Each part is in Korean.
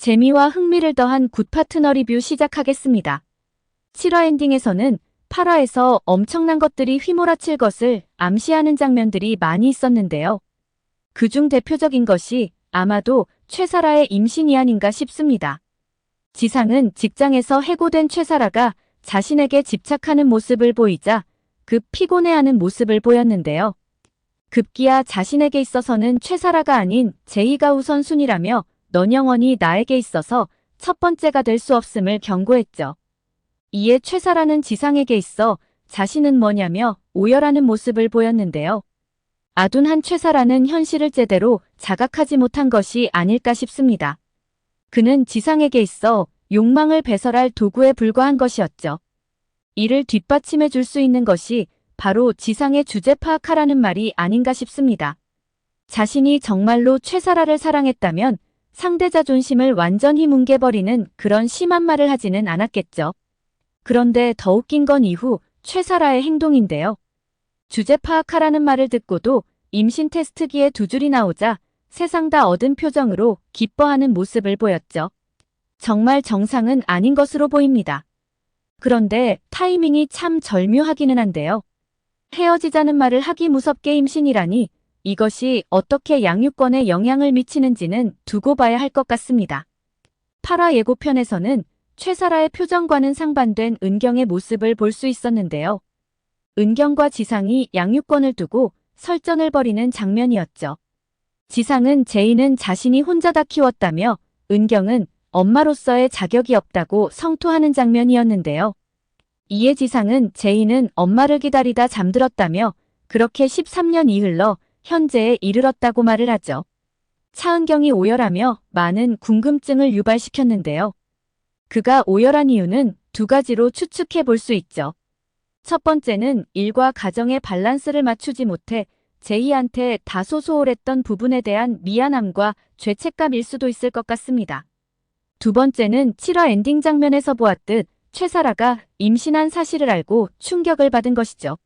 재미와 흥미를 더한 굿 파트너 리뷰 시작하겠습니다. 7화 엔딩에서는 8화에서 엄청난 것들이 휘몰아칠 것을 암시하는 장면들이 많이 있었는데요. 그중 대표적인 것이 아마도 최사라의 임신이 아닌가 싶습니다. 지상은 직장에서 해고된 최사라가 자신에게 집착하는 모습을 보이자 급 피곤해하는 모습을 보였는데요. 급기야 자신에게 있어서는 최사라가 아닌 제이가 우선순위라며 넌 영원히 나에게 있어서 첫 번째가 될 수 없음을 경고했죠. 이에 최사라는 지상에게 있어 자신은 뭐냐며 오열하는 모습을 보였는데요. 아둔한 최사라는 현실을 제대로 자각하지 못한 것이 아닐까 싶습니다. 그는 지상에게 있어 욕망을 배설할 도구에 불과한 것이었죠. 이를 뒷받침해 줄 수 있는 것이 바로 지상의 주제 파악하라는 말이 아닌가 싶습니다. 자신이 정말로 최사라를 사랑했다면 상대 자존심을 완전히 뭉개버리는 그런 심한 말을 하지는 않았겠죠. 그런데 더 웃긴 건 이후 최사라의 행동인데요. 주제 파악하라는 말을 듣고도 임신 테스트기에 두 줄이 나오자 세상 다 얻은 표정으로 기뻐하는 모습을 보였죠. 정말 정상은 아닌 것으로 보입니다. 그런데 타이밍이 참 절묘하기는 한데요. 헤어지자는 말을 하기 무섭게 임신이라니 이것이 어떻게 양육권에 영향을 미치는지는 두고 봐야 할 것 같습니다. 8화 예고편에서는 최사라의 표정과는 상반된 은경의 모습을 볼 수 있었는데요. 은경과 지상이 양육권을 두고 설전을 벌이는 장면이었죠. 지상은 제이는 자신이 혼자 다 키웠다며 은경은 엄마로서의 자격이 없다고 성토하는 장면이었는데요. 이에 지상은 제이는 엄마를 기다리다 잠들었다며 그렇게 13년이 흘러 현재에 이르렀다고 말을 하죠. 차은경이 오열하며 많은 궁금증을 유발시켰는데요. 그가 오열한 이유는 두 가지로 추측해 볼 수 있죠. 첫 번째는 일과 가정의 밸런스를 맞추지 못해 제이한테 다소 소홀했던 부분에 대한 미안함과 죄책감일 수도 있을 것 같습니다. 두 번째는 7화 엔딩 장면에서 보았듯 최사라가 임신한 사실을 알고 충격을 받은 것이죠.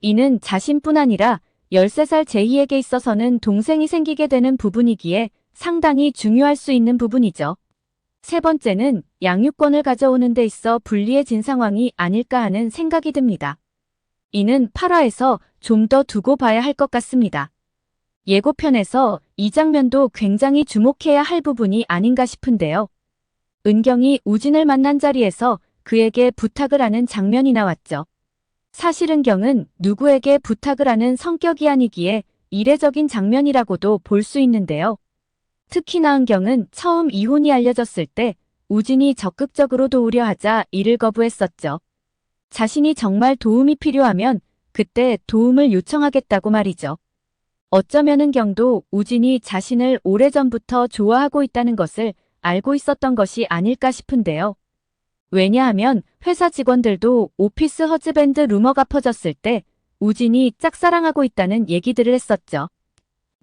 이는 자신뿐 아니라 13살 제이에게 있어서는 동생이 생기게 되는 부분이기에 상당히 중요할 수 있는 부분이죠. 세 번째는 양육권을 가져오는 데 있어 불리해진 상황이 아닐까 하는 생각이 듭니다. 이는 8화에서 좀 더 두고 봐야 할 것 같습니다. 예고편에서 이 장면도 굉장히 주목해야 할 부분이 아닌가 싶은데요. 은경이 우진을 만난 자리에서 그에게 부탁을 하는 장면이 나왔죠. 사실 은경은 누구에게 부탁을 하는 성격이 아니기에 이례적인 장면이라고도 볼 수 있는데요. 특히나 은경은 처음 이혼이 알려졌을 때 우진이 적극적으로 도우려 하자 이를 거부했었죠. 자신이 정말 도움이 필요하면 그때 도움을 요청하겠다고 말이죠. 어쩌면 은경도 우진이 자신을 오래전부터 좋아하고 있다는 것을 알고 있었던 것이 아닐까 싶은데요. 왜냐하면 회사 직원들도 오피스 허즈밴드 루머가 퍼졌을 때 우진이 짝사랑하고 있다는 얘기들을 했었죠.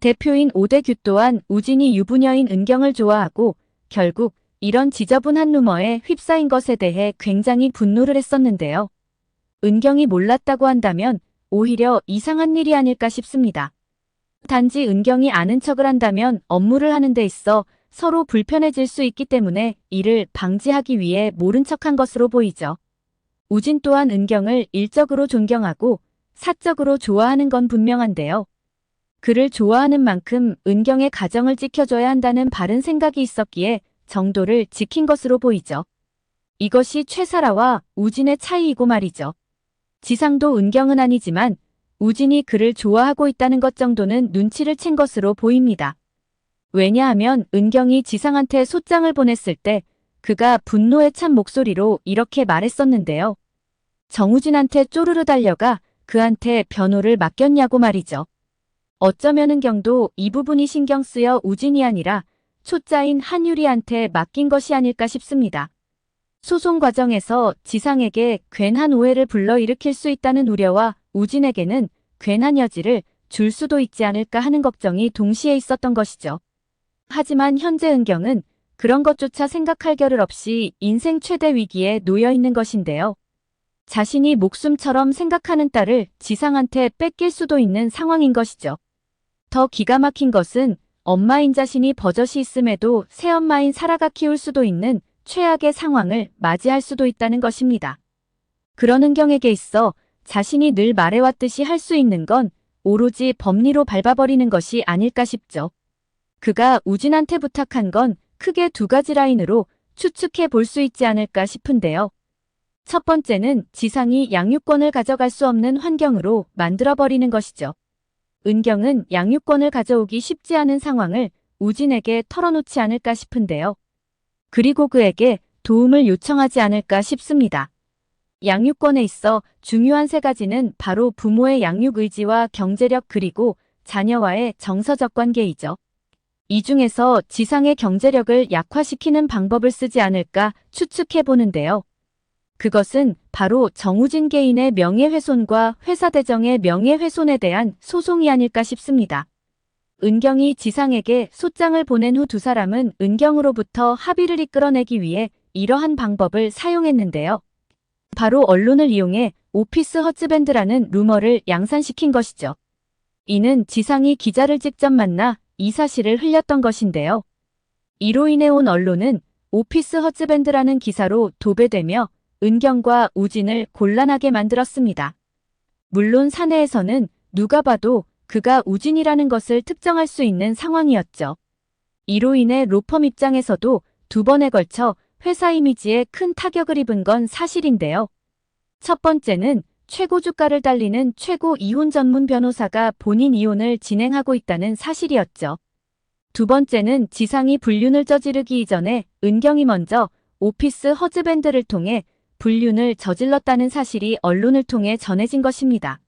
대표인 오대규 또한 우진이 유부녀인 은경을 좋아하고 결국 이런 지저분한 루머에 휩싸인 것에 대해 굉장히 분노를 했었는데요. 은경이 몰랐다고 한다면 오히려 이상한 일이 아닐까 싶습니다. 단지 은경이 아는 척을 한다면 업무를 하는 데 있어 서로 불편해질 수 있기 때문에 이를 방지하기 위해 모른 척한 것으로 보이죠. 우진 또한 은경을 일적으로 존경하고 사적으로 좋아하는 건 분명한데요. 그를 좋아하는 만큼 은경의 가정을 지켜줘야 한다는 바른 생각이 있었기에 정도를 지킨 것으로 보이죠. 이것이 최사라와 우진의 차이이고 말이죠. 지상도 은경은 아니지만 우진이 그를 좋아하고 있다는 것 정도는 눈치를 챈 것으로 보입니다. 왜냐하면 은경이 지상한테 소장을 보냈을 때 그가 분노에 찬 목소리로 이렇게 말했었는데요. 정우진한테 쪼르르 달려가 그한테 변호를 맡겼냐고 말이죠. 어쩌면 은경도 이 부분이 신경 쓰여 우진이 아니라 초짜인 한유리한테 맡긴 것이 아닐까 싶습니다. 소송 과정에서 지상에게 괜한 오해를 불러일으킬 수 있다는 우려와 우진에게는 괜한 여지를 줄 수도 있지 않을까 하는 걱정이 동시에 있었던 것이죠. 하지만 현재 은경은 그런 것조차 생각할 겨를 없이 인생 최대 위기에 놓여 있는 것인데요. 자신이 목숨처럼 생각하는 딸을 지상한테 뺏길 수도 있는 상황인 것이죠. 더 기가 막힌 것은 엄마인 자신이 버젓이 있음에도 새엄마인 사라가 키울 수도 있는 최악의 상황을 맞이할 수도 있다는 것입니다. 그런 은경에게 있어 자신이 늘 말해왔듯이 할 수 있는 건 오로지 법리로 밟아버리는 것이 아닐까 싶죠. 그가 우진한테 부탁한 건 크게 두 가지 라인으로 추측해 볼 수 있지 않을까 싶은데요. 첫 번째는 지상이 양육권을 가져갈 수 없는 환경으로 만들어버리는 것이죠. 은경은 양육권을 가져오기 쉽지 않은 상황을 우진에게 털어놓지 않을까 싶은데요. 그리고 그에게 도움을 요청하지 않을까 싶습니다. 양육권에 있어 중요한 세 가지는 바로 부모의 양육 의지와 경제력 그리고 자녀와의 정서적 관계이죠. 이 중에서 지상의 경제력을 약화시키는 방법을 쓰지 않을까 추측해 보는데요. 그것은 바로 정우진 개인의 명예훼손과 회사 대정의 명예훼손에 대한 소송이 아닐까 싶습니다. 은경이 지상에게 소장을 보낸 후 두 사람은 은경으로부터 합의를 이끌어내기 위해 이러한 방법을 사용했는데요. 바로 언론을 이용해 오피스 허즈밴드라는 루머를 양산시킨 것이죠. 이는 지상이 기자를 직접 만나 이 사실을 흘렸던 것인데요. 이로 인해 온 언론은 오피스 허즈밴드라는 기사로 도배되며 은경과 우진을 곤란하게 만들었습니다. 물론 사내에서는 누가 봐도 그가 우진이라는 것을 특정할 수 있는 상황이었죠. 이로 인해 로펌 입장에서도 두 번에 걸쳐 회사 이미지에 큰 타격을 입은 건 사실인데요. 첫 번째는 최고 주가를 달리는 최고 이혼 전문 변호사가 본인 이혼을 진행하고 있다는 사실이었죠. 두 번째는 지상이 불륜을 저지르기 이전에 은경이 먼저 오피스 허즈밴드를 통해 불륜을 저질렀다는 사실이 언론을 통해 전해진 것입니다.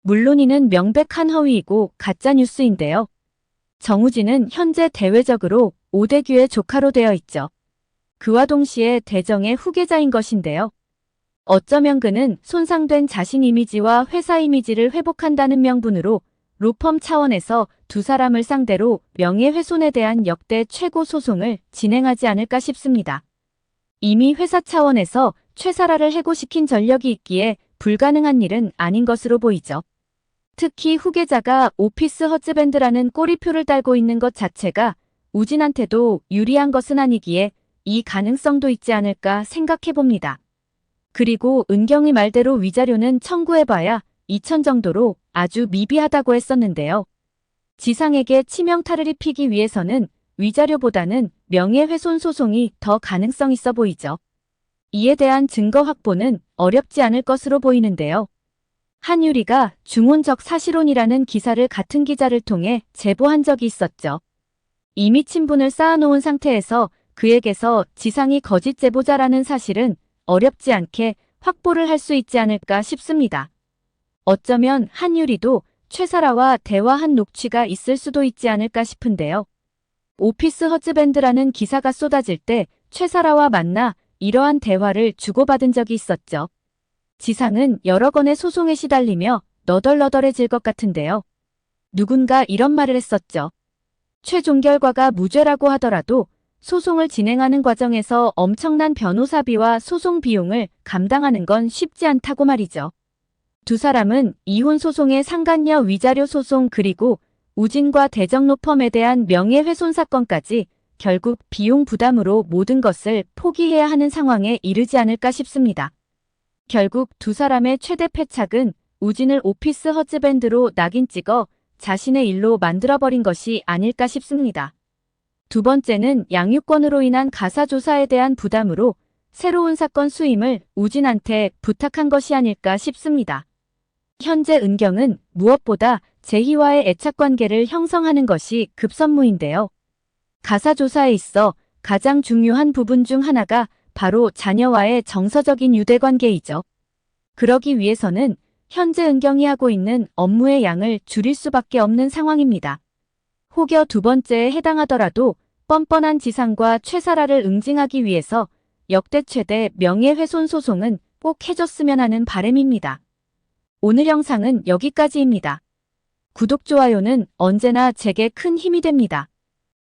물론 이는 명백한 허위이고 가짜뉴스인데요. 정우진은 현재 대외적으로 오대규의 조카로 되어 있죠. 그와 동시에 대정의 후계자인 것인데요. 어쩌면 그는 손상된 자신 이미지와 회사 이미지를 회복한다는 명분으로 로펌 차원에서 두 사람을 상대로 명예훼손에 대한 역대 최고 소송을 진행하지 않을까 싶습니다. 이미 회사 차원에서 최사라를 해고시킨 전력이 있기에 불가능한 일은 아닌 것으로 보이죠. 특히 후계자가 오피스 허즈밴드라는 꼬리표를 달고 있는 것 자체가 우진한테도 유리한 것은 아니기에 이 가능성도 있지 않을까 생각해봅니다. 그리고 은경의 말대로 위자료는 청구해봐야 2천 정도로 아주 미비하다고 했었는데요. 지상에게 치명타를 입히기 위해서는 위자료보다는 명예훼손 소송이 더 가능성 있어 보이죠. 이에 대한 증거 확보는 어렵지 않을 것으로 보이는데요. 한유리가 중혼적 사실혼이라는 기사를 같은 기자를 통해 제보한 적이 있었죠. 이미 친분을 쌓아놓은 상태에서 그에게서 지상이 거짓 제보자라는 사실은 어렵지 않게 확보를 할 수 있지 않을까 싶습니다. 어쩌면 한유리도 최사라와 대화한 녹취가 있을 수도 있지 않을까 싶은데요. 오피스 허즈밴드라는 기사가 쏟아질 때 최사라와 만나 이러한 대화를 주고받은 적이 있었죠. 지상은 여러 건의 소송에 시달리며 너덜너덜해질 것 같은데요. 누군가 이런 말을 했었죠. 최종 결과가 무죄라고 하더라도 소송을 진행하는 과정에서 엄청난 변호사비와 소송 비용을 감당하는 건 쉽지 않다고 말이죠. 두 사람은 이혼 소송의 상간녀 위자료 소송 그리고 우진과 대정로펌에 대한 명예훼손 사건까지 결국 비용 부담으로 모든 것을 포기해야 하는 상황에 이르지 않을까 싶습니다. 결국 두 사람의 최대 패착은 우진을 오피스 허즈밴드로 낙인 찍어 자신의 일로 만들어버린 것이 아닐까 싶습니다. 두 번째는 양육권으로 인한 가사조사에 대한 부담으로 새로운 사건 수임을 우진한테 부탁한 것이 아닐까 싶습니다. 현재 은경은 무엇보다 제희와의 애착관계를 형성하는 것이 급선무인데요. 가사조사에 있어 가장 중요한 부분 중 하나가 바로 자녀와의 정서적인 유대관계이죠. 그러기 위해서는 현재 은경이 하고 있는 업무의 양을 줄일 수밖에 없는 상황입니다. 혹여 두 번째에 해당하더라도 뻔뻔한 지상과 최사라를 응징하기 위해서 역대 최대 명예훼손 소송은 꼭 해줬으면 하는 바람입니다. 오늘 영상은 여기까지입니다. 구독, 좋아요는 언제나 제게 큰 힘이 됩니다.